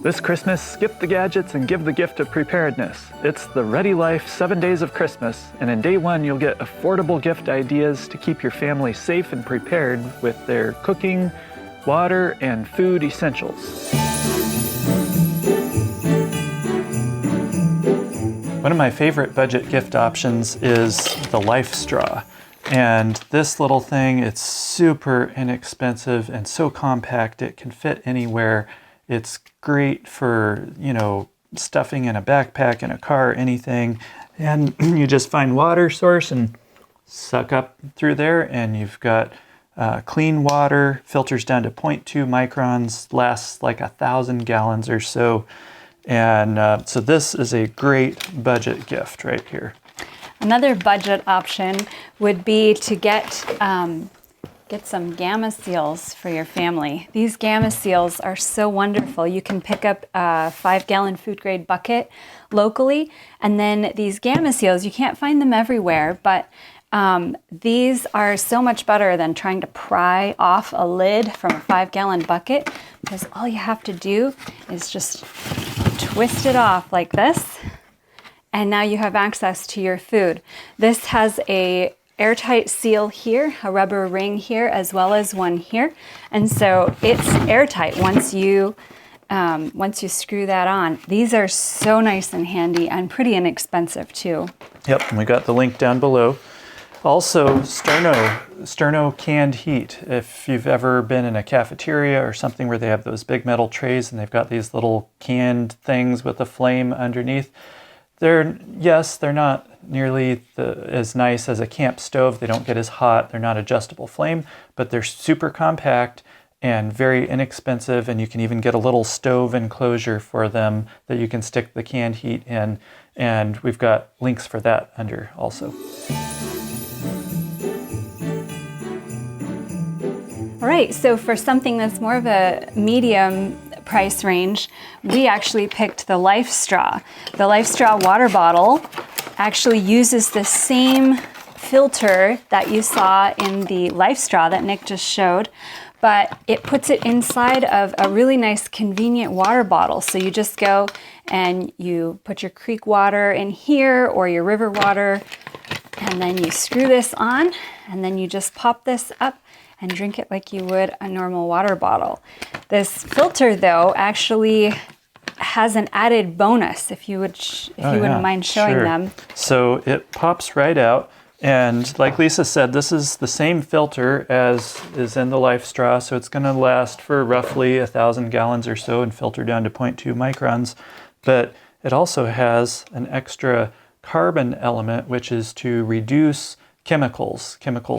This Christmas, skip the gadgets and give the gift of preparedness. It's the Ready Life 7 Days of Christmas, and in day one you'll get affordable gift ideas to keep your family safe and prepared with their cooking, water, and food essentials. One of my favorite budget gift options is the Life Straw. And this little thing, it's super inexpensive and so compact it can fit anywhere. It's great for, stuffing in a backpack, in a car, anything. And you just find water source and suck up through there, and you've got clean water, filters down to 0.2 microns, lasts like 1,000 gallons or so. And so this is a great budget gift right here. Another budget option would be to get some Gamma Seals for your family. These Gamma Seals are so wonderful. You can pick up a 5-gallon food grade bucket locally, and then these Gamma Seals, you can't find them everywhere, but these are so much better than trying to pry off a lid from a 5-gallon bucket, because all you have to do is just twist it off like this, and now you have access to your food. This has a airtight seal here, a rubber ring here, as well as one here. And so it's airtight once you screw that on. These are so nice and handy and pretty inexpensive too. Yep, and we got the link down below. Also, Sterno canned heat. If you've ever been in a cafeteria or something where they have those big metal trays and they've got these little canned things with a flame underneath, they're not nearly as nice as a camp stove. They don't get as hot. They're not adjustable flame, but they're super compact and very inexpensive. And you can even get a little stove enclosure for them that you can stick the canned heat in. And we've got links for that under also. All right, so for something that's more of a medium price range, we actually picked the Life Straw. The Life Straw water bottle actually uses the same filter that you saw in the Life Straw that Nick just showed, but it puts it inside of a really nice convenient water bottle. So you just go and you put your creek water in here or your river water, and then you screw this on, and then you just pop this up and drink it like you would a normal water bottle. This filter, though, actually has an added bonus, if you wouldn't mind showing them. So it pops right out, and like Lisa said, this is the same filter as is in the Life Straw, so it's going to last for roughly 1,000 gallons or so and filter down to 0.2 microns. But it also has an extra carbon element, which is to reduce chemical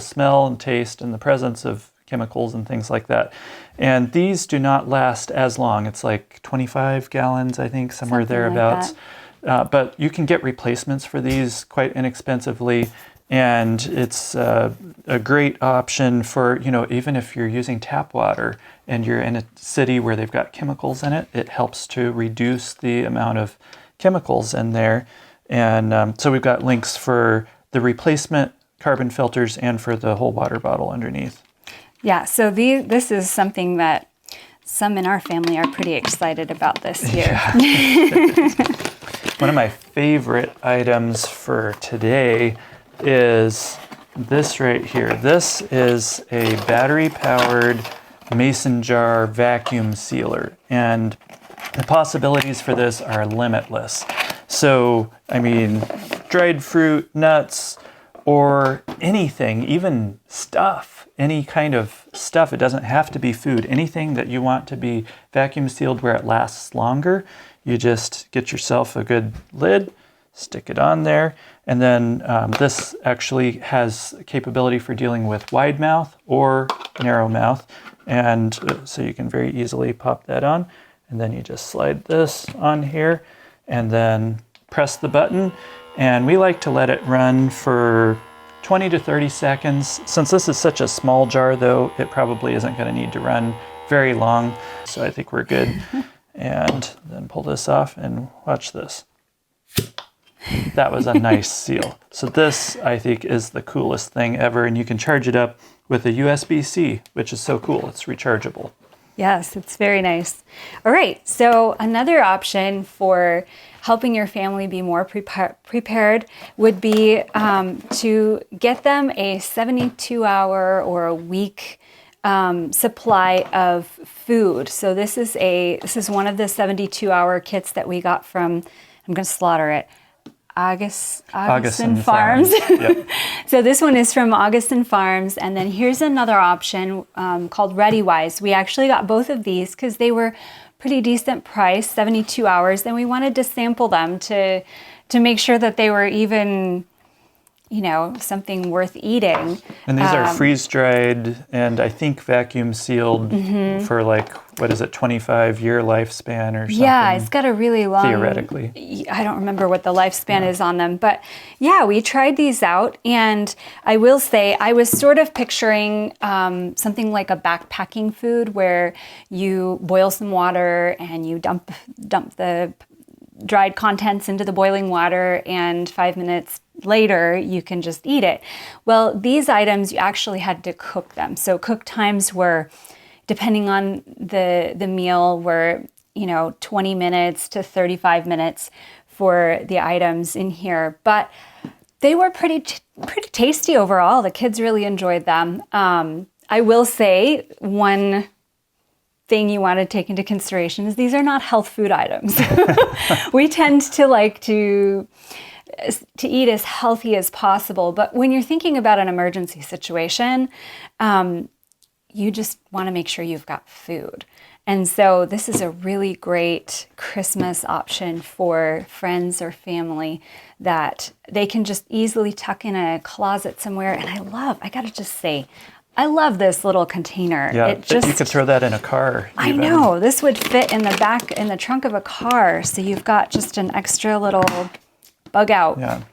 smell and taste and the presence of chemicals and things like that. And these do not last as long. It's like 25 gallons, I think, somewhere thereabouts. But you can get replacements for these quite inexpensively. And it's a great option for, even if you're using tap water and you're in a city where they've got chemicals in it, it helps to reduce the amount of chemicals in there. And so we've got links for the replacement carbon filters and for the whole water bottle underneath. Yeah, so this is something that some in our family are pretty excited about this year. Yeah. One of my favorite items for today is this right here. This is a battery-powered mason jar vacuum sealer, and the possibilities for this are limitless. So, dried fruit, nuts, or anything, even stuff, any kind of stuff. It doesn't have to be food. Anything that you want to be vacuum sealed where it lasts longer, you just get yourself a good lid, stick it on there, and then this actually has capability for dealing with wide mouth or narrow mouth, and so you can very easily pop that on, and then you just slide this on here, and then press the button. And we like to let it run for 20 to 30 seconds. Since this is such a small jar, though, it probably isn't going to need to run very long. So I think we're good. And then pull this off and watch this. That was a nice seal. So this, I think, is the coolest thing ever. And you can charge it up with a USB-C, which is so cool. It's rechargeable. Yes, it's very nice. All right, so another option for helping your family be more prepared would be to get them a 72-hour or a week supply of food. So this is one of the 72-hour kits that we got from, I'm going to slaughter it, Augustin Farms. Yep. So this one is from Augustin Farms. And then here's another option called ReadyWise. We actually got both of these because they were pretty decent price, 72 hours. And we wanted to sample them to make sure that they were even, something worth eating. And these are freeze-dried and I think vacuum sealed for 25-year lifespan or something. Yeah, it's got a really long... Theoretically. I don't remember what the lifespan is on them. But yeah, we tried these out. And I will say, I was sort of picturing something like a backpacking food where you boil some water and you dump the dried contents into the boiling water, and 5 minutes later you can just eat it. Well, these items, you actually had to cook them. So cook times were, depending on the meal, were 20 minutes to 35 minutes for the items in here. But they were pretty tasty overall. The kids really enjoyed them. I will say one thing you want to take into consideration is these are not health food items. We tend to like to eat as healthy as possible. But when you're thinking about an emergency situation, you just want to make sure you've got food. And so this is a really great Christmas option for friends or family that they can just easily tuck in a closet somewhere. And I got to just say, I love this little container. Yeah, you could throw that in a car. I know. This would fit in the trunk of a car. So you've got just an extra little bug out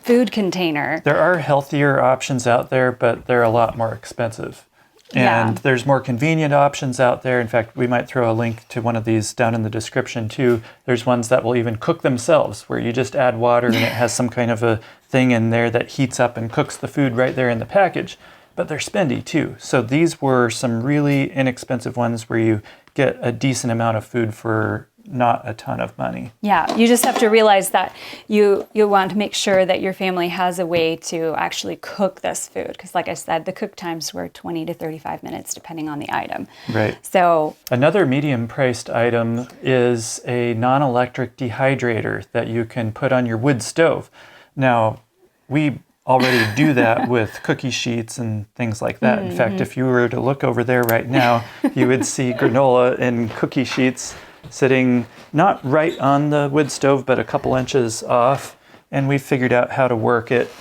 food container. There are healthier options out there, but they're a lot more expensive. And there's more convenient options out there. In fact, we might throw a link to one of these down in the description too. There's ones that will even cook themselves, where you just add water and it has some kind of a thing in there that heats up and cooks the food right there in the package. But they're spendy too. So these were some really inexpensive ones where you get a decent amount of food for not a ton of money. Yeah, you just have to realize that you want to make sure that your family has a way to actually cook this food. Because like I said, the cook times were 20 to 35 minutes depending on the item. Right. So another medium-priced item is a non-electric dehydrator that you can put on your wood stove. Now, we already do that with cookie sheets and things like that. In fact, if you were to look over there right now, you would see granola in cookie sheets sitting not right on the wood stove, but a couple inches off. And we figured out how to work it,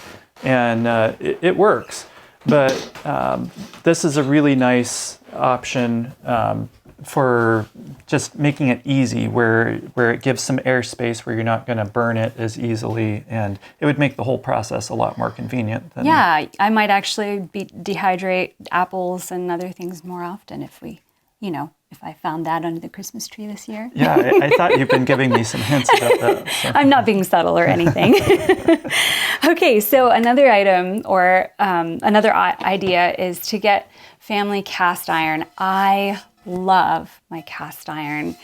and it works. But this is a really nice option for just making it easy, where it gives some airspace where you're not going to burn it as easily, and it would make the whole process a lot more convenient. I might actually dehydrate apples and other things more often if I found that under the Christmas tree this year. Yeah, I thought you've been giving me some hints about that. So. I'm not being subtle or anything. Okay, so another item or another idea is to get family cast iron. I love my cast iron.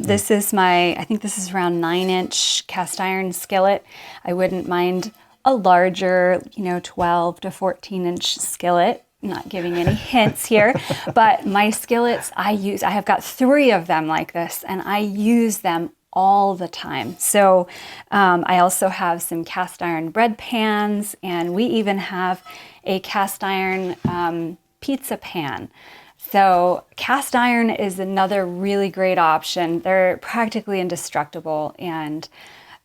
This is I think this is around 9-inch cast iron skillet. I wouldn't mind a larger, 12 to 14-inch skillet. Not giving any hints here, but my skillets I have got 3 of them like this, and I use them all the time. So I also have some cast iron bread pans, and we even have a cast iron pizza pan. So cast iron is another really great option. They're practically indestructible, and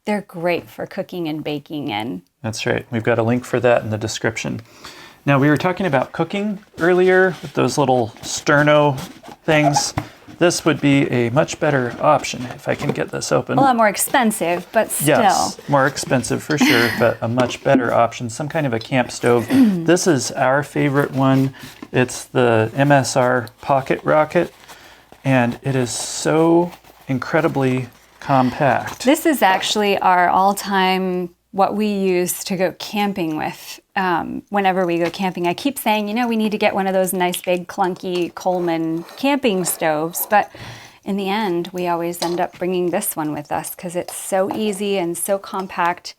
they're great for cooking and baking in. That's right. We've got a link for that in the description. Now, we were talking about cooking earlier with those little sterno things. This would be a much better option if I can get this open. A lot more expensive, but still. Yes, more expensive for sure, but a much better option, some kind of a camp stove. This is our favorite one. It's the MSR Pocket Rocket, and it is so incredibly compact. This is actually our all-time what we use to go camping with whenever we go camping. I keep saying, we need to get one of those nice big clunky Coleman camping stoves, but in the end, we always end up bringing this one with us because it's so easy and so compact,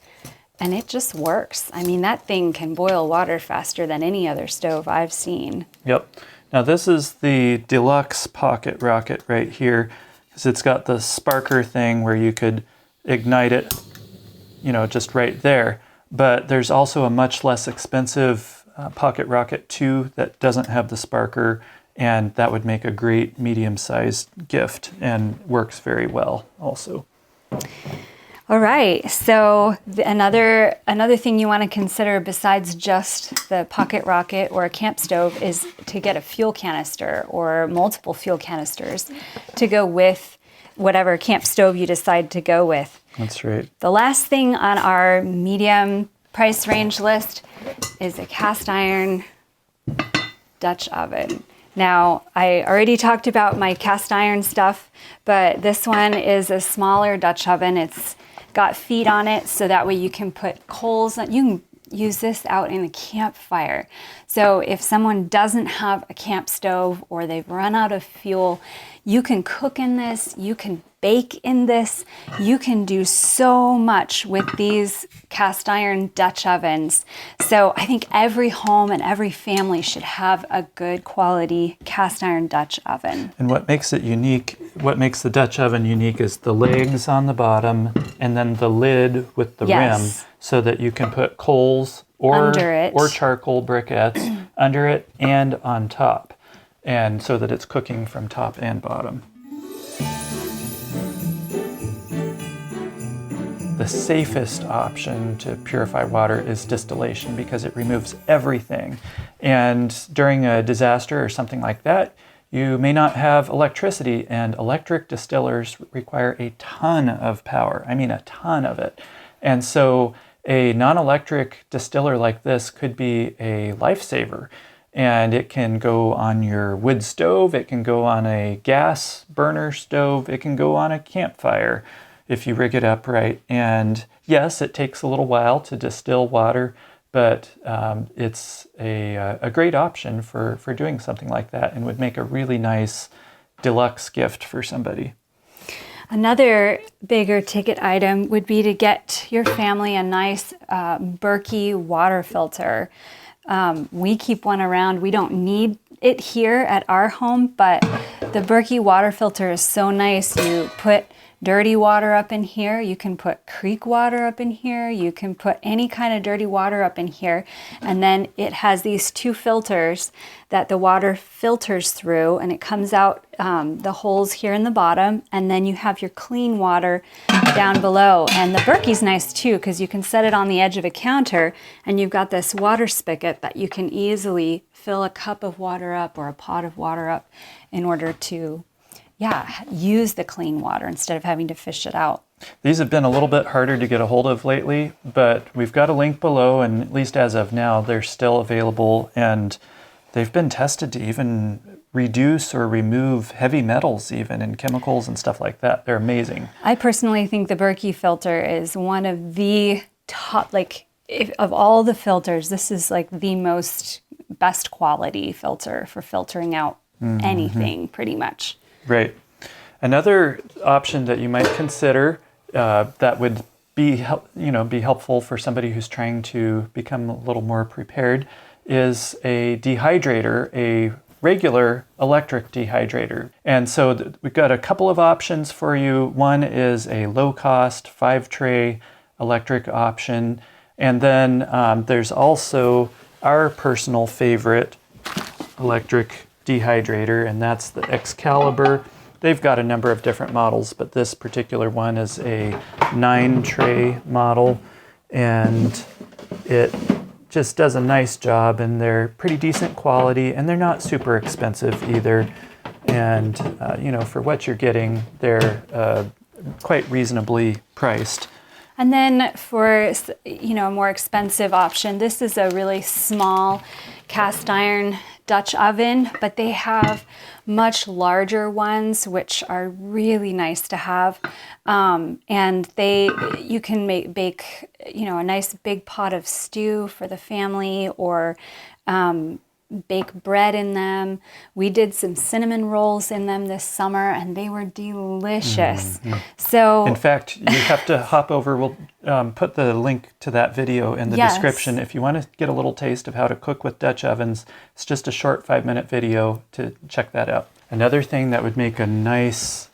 and it just works. I mean, that thing can boil water faster than any other stove I've seen. Yep. Now this is the deluxe pocket rocket right here, because it's got the sparker thing where you could ignite it, just right there. But there's also a much less expensive pocket rocket 2 that doesn't have the sparker, and that would make a great medium-sized gift and works very well also. All right, so another thing you want to consider besides just the pocket rocket or a camp stove is to get a fuel canister or multiple fuel canisters to go with whatever camp stove you decide to go with. That's right. The last thing on our medium price range list is a cast iron Dutch oven. Now, I already talked about my cast iron stuff, but this one is a smaller Dutch oven. It's got feet on it, so that way you can put coals. You can use this out in a campfire. So if someone doesn't have a camp stove or they've run out of fuel, you can cook in this, you can bake in this, you can do so much with these cast iron Dutch ovens. So I think every home and every family should have a good quality cast iron Dutch oven. And what makes it unique, what makes the Dutch oven unique is the legs on the bottom and then the lid with the rim, so that you can put coals or charcoal briquettes under it and on top, and so that it's cooking from top and bottom. The safest option to purify water is distillation because it removes everything. And during a disaster or something like that, you may not have electricity, and electric distillers require a ton of power. I mean, a ton of it. And so a non-electric distiller like this could be a lifesaver. And it can go on your wood stove, it can go on a gas burner stove, it can go on a campfire if you rig it up right. And yes, it takes a little while to distill water, but it's a great option for doing something like that and would make a really nice deluxe gift for somebody. Another bigger ticket item would be to get your family a nice Berkey water filter. We keep one around. We don't need it here at our home, but the Berkey water filter is so nice. You put dirty water up in here, you can put creek water up in here, you can put any kind of dirty water up in here, and then it has these 2 filters that the water filters through, and it comes out the holes here in the bottom, and then you have your clean water down below. And the Berkey's nice too, because you can set it on the edge of a counter, and you've got this water spigot that you can easily fill a cup of water up or a pot of water up in order to use the clean water instead of having to fish it out. These have been a little bit harder to get a hold of lately, but we've got a link below, and at least as of now, they're still available, and they've been tested to even reduce or remove heavy metals even and chemicals and stuff like that. They're amazing. I personally think the Berkey filter is one of the top, of all the filters, this is like the best quality filter for filtering out anything pretty much. Right. Another option that you might consider that would be helpful for somebody who's trying to become a little more prepared is a dehydrator, a regular electric dehydrator. And so we've got a couple of options for you. One is a low-cost 5-tray electric option, and then there's also our personal favorite electric dehydrator, and that's the Excalibur. They've got a number of different models, but this particular one is a 9-tray model, and it just does a nice job, and they're pretty decent quality, and they're not super expensive either. And for what you're getting, they're quite reasonably priced. And then for a more expensive option, this is a really small cast iron Dutch oven, but they have much larger ones, which are really nice to have. And you can bake, a nice big pot of stew for the family, or bake bread in them. We did some cinnamon rolls in them this summer, and they were delicious. So, in fact, you have to hop over. We'll put the link to that video in the description if you want to get a little taste of how to cook with Dutch ovens. It's just a short 5-minute video to check that out. Another thing that would make a nice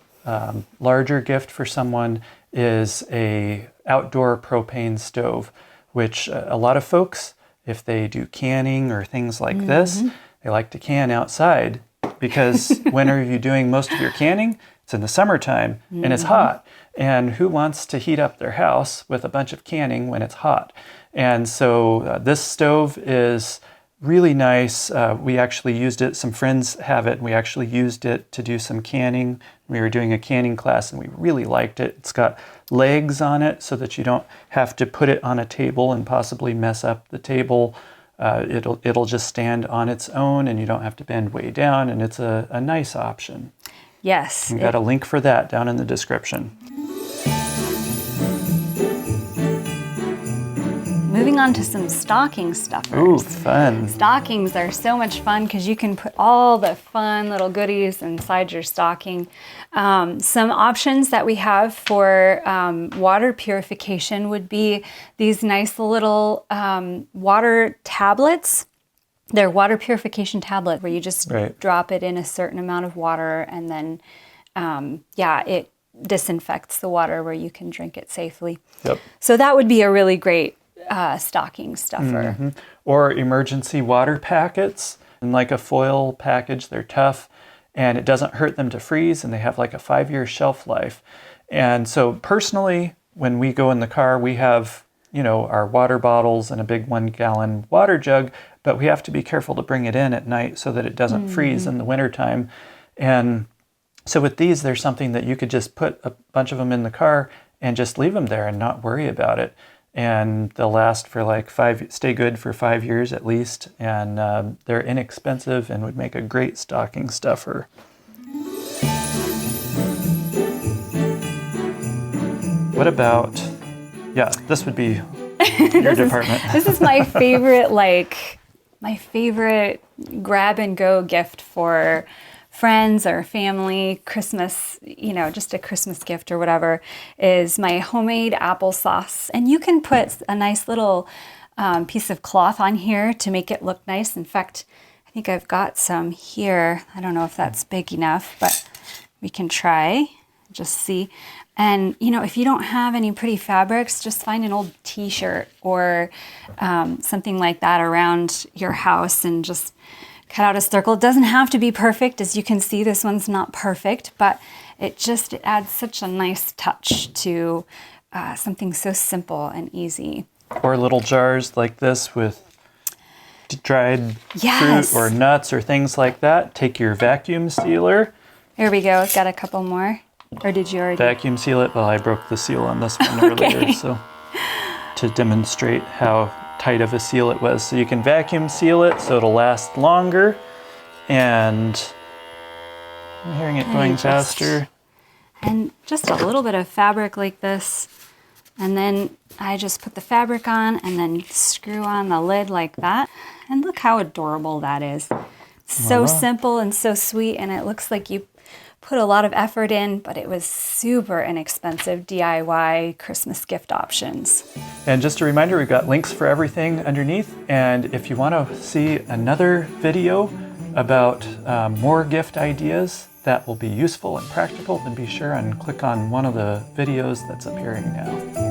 larger gift for someone is a outdoor propane stove, which a lot of folks, if they do canning or things like this, they like to can outside, because when are you doing most of your canning? It's in the summertime and it's hot. And who wants to heat up their house with a bunch of canning when it's hot? And so this stove is really nice. We actually used it. Some friends have it. And we actually used it to do some canning. We were doing a canning class and we really liked it. It's got legs on it so that you don't have to put it on a table and possibly mess up the table. It'll just stand on its own and you don't have to bend way down, and it's a nice option. Yes. We've got a link for that down in the description. Moving on to some stocking stuffers. Ooh, fun. Stockings are so much fun because you can put all the fun little goodies inside your stocking. Some options that we have for water purification would be these nice little water tablets. They're water purification tablets where you just drop it in a certain amount of water, and then, it disinfects the water where you can drink it safely. Yep. So that would be a really great stocking stuffer. Or emergency water packets, in like a foil package. They're tough and it doesn't hurt them to freeze, and they have like a 5-year shelf life. And so personally, when we go in the car, we have, our water bottles and a big 1-gallon water jug, but we have to be careful to bring it in at night so that it doesn't freeze in the wintertime. And so with these, there's something that you could just put a bunch of them in the car and just leave them there and not worry about it. And they'll last for stay good for 5 years at least. And they're inexpensive and would make a great stocking stuffer. What about, this would be your department. This is my favorite, my favorite grab and go gift for friends or family, Christmas, just a Christmas gift or whatever, is my homemade applesauce. And you can put a nice little piece of cloth on here to make it look nice. In fact, I think I've got some here. I don't know if that's big enough, but we can try, just see. And, if you don't have any pretty fabrics, just find an old t-shirt or something like that around your house and just cut out a circle. It doesn't have to be perfect. As you can see, this one's not perfect, but it adds such a nice touch to something so simple and easy. Or little jars like this with dried fruit or nuts or things like that. Take your vacuum sealer. Here we go. I've got a couple more. Or did you already? Vacuum seal it. Well, I broke the seal on this one earlier, so to demonstrate how tight of a seal it was. So you can vacuum seal it so it'll last longer. And I'm hearing it going faster. And just a little bit of fabric like this. And then I just put the fabric on and then screw on the lid like that. And look how adorable that is. So simple and so sweet, and it looks like you put a lot of effort in, but it was super inexpensive DIY Christmas gift options. And just a reminder, we've got links for everything underneath. And if you want to see another video about more gift ideas that will be useful and practical, then be sure and click on one of the videos that's appearing now.